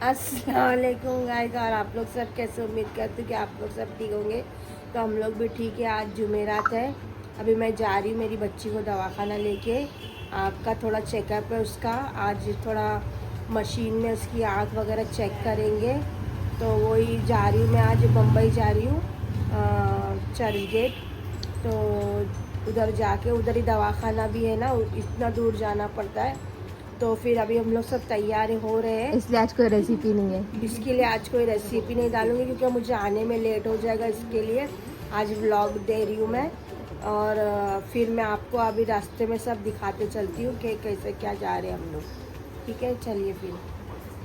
अस्सलाम वालेकुम गाइस। और आप लोग सब कैसे? उम्मीद करती हूँ कि आप लोग सब ठीक होंगे। तो हम लोग भी ठीक है। आज जुमेरात है। अभी मैं जा रही हूँ मेरी बच्ची को दवाखाना लेके। आँख का थोड़ा चेकअप है उसका। आज थोड़ा मशीन में उसकी आँख वगैरह चेक करेंगे। तो वही जा रही हूँ मैं। आज बम्बई जा रही हूँ, चर्च गेट। तो उधर जाके, उधर ही दवाखाना भी है ना, इतना दूर जाना पड़ता है। तो फिर अभी हम लोग सब तैयार हो रहे हैं। इसलिए आज कोई रेसिपी नहीं है। इसके लिए आज कोई रेसिपी नहीं डालूंगी क्योंकि मुझे आने में लेट हो जाएगा। इसके लिए आज व्लॉग दे रही हूँ मैं। और फिर मैं आपको अभी रास्ते में सब दिखाते चलती हूँ कि कैसे क्या जा रहे हैं हम लोग। ठीक है, चलिए फिर।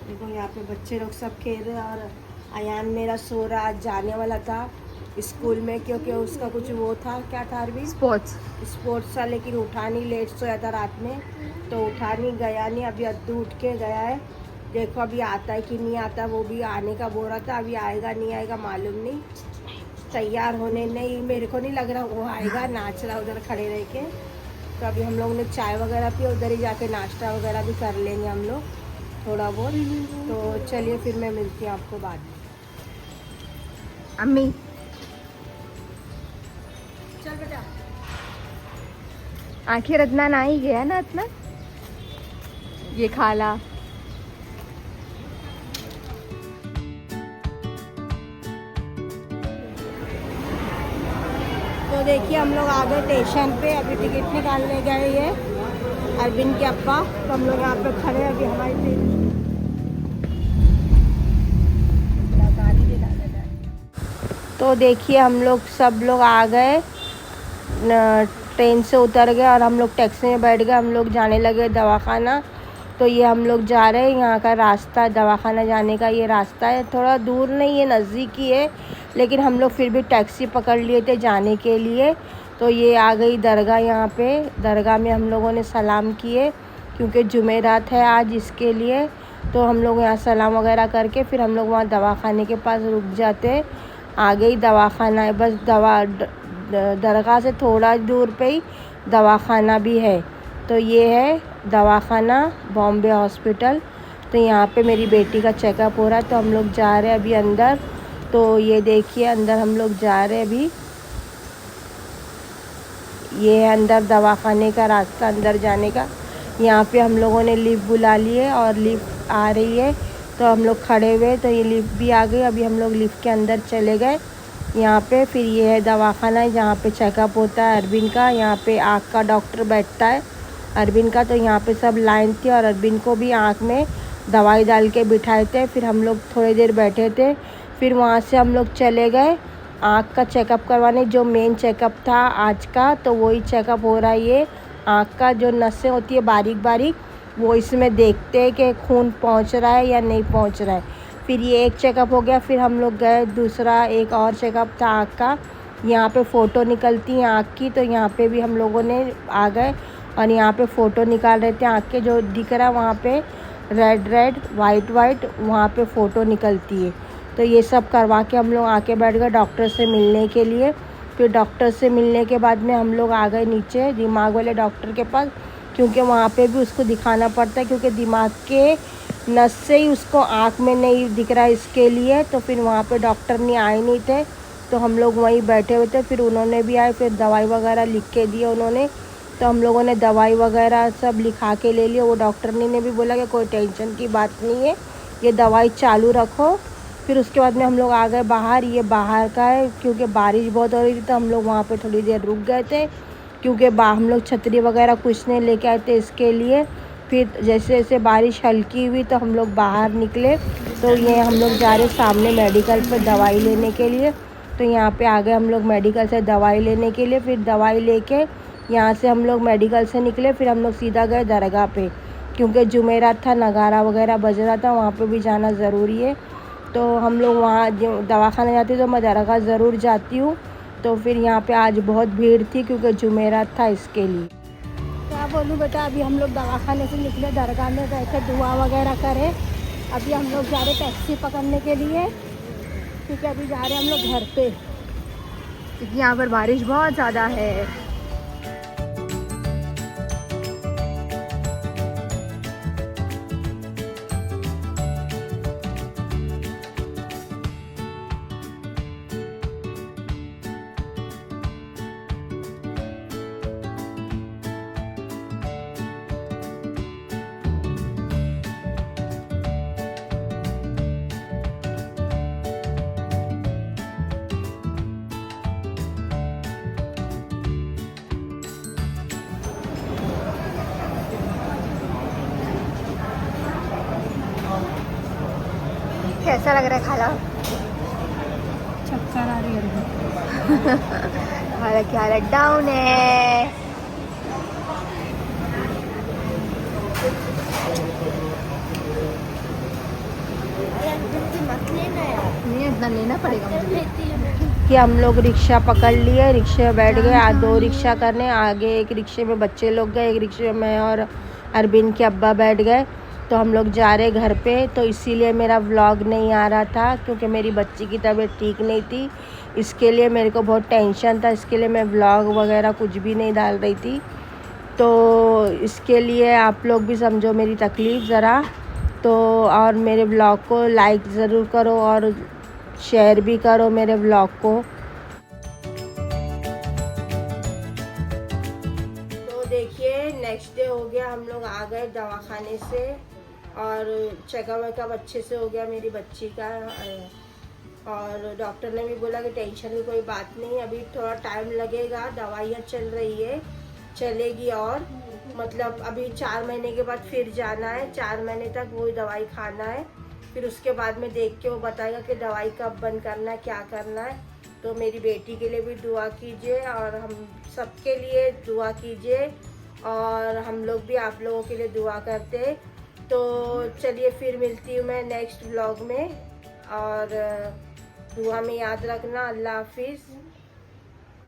देखो यहाँ पे बच्चे लोग सब खेल रहे हैं। और अयान मेरा सो रहा, आज जाने वाला था स्कूल में क्योंकि उसका कुछ वो था, क्या था अरविंद? स्पोर्ट्स था, लेकिन उठा नहीं, लेट सोया था रात में तो उठा नहीं, गया नहीं। अभी अद्दू उठ के गया है। देखो अभी आता है कि नहीं आता। वो भी आने का बोल रहा था, अभी आएगा नहीं आएगा मालूम नहीं। तैयार होने नहीं, मेरे को नहीं लग रहा वो आएगा। नाच रहा उधर खड़े रह के। तो अभी हम लोग ने चाय वगैरह पी, उधर ही जाके नाश्ता वगैरह भी कर लेंगे हम लोग थोड़ा बहुत। तो चलिए फिर मैं मिलती हूँ आपको बाद में। अम्मी चल बेटा। आखिर अदनान आ ही गया ना। अदनान ये खाला। तो देखिए हम लोग आ गए स्टेशन पे। अभी टिकट निकालने गए ये अरविंद के अप्पा। तो हम लोग यहाँ पे खड़े हैं। अभी हमारी ट्रेन तो देखिए हम लोग सब लोग आ गए, ट्रेन से उतर गए और हम लोग टैक्सी में बैठ गए। हम लोग जाने लगे दवाखाना। तो ये हम लोग जा रहे हैं, यहाँ का रास्ता दवाखाना जाने का ये रास्ता है। थोड़ा दूर नहीं है, नज़दीक ही है, लेकिन हम लोग फिर भी टैक्सी पकड़ लिए थे जाने के लिए। तो ये आ गई दरगाह। यहाँ पे दरगाह में हम लोगों ने सलाम किए क्योंकि जुमेरात है आज, इसके लिए। तो हम लोग यहाँ सलाम वगैरह करके फिर हम लोग वहाँ दवाखाने के पास रुक जाते। आ गई दवाखाना है, बस दरगाह से थोड़ा दूर पे ही दवाखाना भी है। तो ये है दवाखाना, बॉम्बे हॉस्पिटल। तो यहाँ पे मेरी बेटी का चेकअप हो रहा है। तो हम लोग जा रहे हैं अभी अंदर। तो ये देखिए अंदर हम लोग जा रहे हैं अभी। ये है अंदर दवाखाने का रास्ता, अंदर जाने का। यहाँ पे हम लोगों ने लिफ्ट बुला ली है और लिफ्ट आ रही है। तो हम लोग खड़े हुए, तो ये लिफ्ट भी आ गई। अभी हम लोग लिफ्ट के अंदर चले गए यहाँ पे। फिर ये है दवाखाना जहाँ पे चेकअप होता है अरविंद का। यहाँ पे आँख का डॉक्टर बैठता है अरविंद का। तो यहाँ पे सब लाइन थी और अरविंद को भी आँख में दवाई डाल के बिठाए थे। फिर हम लोग थोड़ी देर बैठे थे। फिर वहाँ से हम लोग चले गए आँख का चेकअप करवाने, जो मेन चेकअप था आज का। तो वही चेकअप हो रहा है। ये आँख का जो नसें होती है बारीक बारीक, वो इसमें देखते हैं कि खून पहुँच रहा है या नहीं पहुँच रहा है। फिर ये एक चेकअप हो गया। फिर हम लोग गए, दूसरा एक और चेकअप था आँख का। यहाँ पे फ़ोटो निकलती है आँख की। तो यहाँ पे भी हम लोगों ने आ गए और यहाँ पे फ़ोटो निकाल रहे थे आँख के। जो दिख रहा है वहाँ पे रेड रेड वाइट वाइट, वहाँ पे फ़ोटो निकलती है। तो ये सब करवा के हम लोग आके बैठ गए डॉक्टर से मिलने के लिए। फिर डॉक्टर से मिलने के बाद में हम लोग आ गए नीचे दिमाग वाले डॉक्टर के पास, क्योंकि वहाँ पे भी उसको दिखाना पड़ता है, क्योंकि दिमाग के नस से ही उसको आँख में नहीं दिख रहा है, इसके लिए। तो फिर वहाँ पे डॉक्टर नहीं आए नहीं थे, तो हम लोग वहीं बैठे हुए थे। फिर उन्होंने भी आए, फिर दवाई वगैरह लिख के दिए उन्होंने। तो हम लोगों ने दवाई वगैरह सब लिखा के ले लिए। वो डॉक्टर ने भी बोला कि कोई टेंशन की बात नहीं है, ये दवाई चालू रखो। फिर उसके बाद में हम लोग आ गए बाहर। ये बाहर का है क्योंकि बारिश बहुत हो रही थी, तो हम लोग वहाँ पे थोड़ी देर रुक गए थे, क्योंकि हम लोग छतरी वगैरह कुछ नहीं लेके आए थे इसके लिए। फिर जैसे जैसे बारिश हल्की हुई तो हम लोग बाहर निकले। तो ये हम लोग जा रहे सामने मेडिकल पर दवाई लेने के लिए। तो यहाँ पे आ गए हम लोग मेडिकल से दवाई लेने के लिए। फिर दवाई लेके यहाँ से हम लोग मेडिकल से निकले। फिर हम लोग सीधा गए दरगाह पे, क्योंकि जुमेरात था, नगारा वगैरह बज रहा था, वहाँ पे भी जाना ज़रूरी है। तो हम लोग वहाँ दवाखाना जाती तो मैं दरगाह ज़रूर जाती हूँ। तो फिर यहाँ पे आज बहुत भीड़ थी क्योंकि जुमेरात था, इसके लिए। क्या बोलूँ बेटा, अभी हम लोग दवाखाने से निकले, दरगाह में बैठे दुआ वगैरह करें। अभी हम लोग जा रहे टैक्सी पकड़ने के लिए, क्योंकि अभी जा रहे हैं हम लोग घर पे, क्योंकि यहाँ पर बारिश बहुत ज़्यादा है। कैसा लग रहा है खाला? चक्कर आ रही है। खाला की हालत डाउन है। नहीं इतना लेना पड़ेगा मुझे। कि हम लोग रिक्शा पकड़ लिए, रिक्शे में बैठ गए। आज 2 रिक्शा करने, आगे एक रिक्शे में बच्चे लोग गए, एक रिक्शे में मैं और अरबिन के अब्बा बैठ गए। तो हम लोग जा रहे घर पे, तो इसीलिए मेरा व्लॉग नहीं आ रहा था क्योंकि मेरी बच्ची की तबीयत ठीक नहीं थी। इसके लिए मेरे को बहुत टेंशन था, इसके लिए मैं व्लॉग वगैरह कुछ भी नहीं डाल रही थी। तो इसके लिए आप लोग भी समझो मेरी तकलीफ़ ज़रा। तो और मेरे व्लॉग को लाइक ज़रूर करो और शेयर भी करो मेरे व्लॉग को। तो देखिए नेक्स्ट डे हो गया, हम लोग आ गए दवाखाने से और चेकअप वेकअप अच्छे से हो गया मेरी बच्ची का। और डॉक्टर ने भी बोला कि टेंशन की कोई बात नहीं, अभी थोड़ा टाइम लगेगा, दवाइयाँ चल रही है, चलेगी। और मतलब अभी 4 महीने के बाद फिर जाना है, 4 महीने तक वही दवाई खाना है। फिर उसके बाद में देख के वो बताएगा कि दवाई कब बंद करना है, क्या करना है। तो मेरी बेटी के लिए भी दुआ कीजिए और हम सबके लिए दुआ कीजिए और हम लोग भी आप लोगों के लिए दुआ करते। तो चलिए फिर मिलती हूँ मैं नेक्स्ट व्लॉग में, और दुआ में याद रखना। अल्लाह हाफिज़।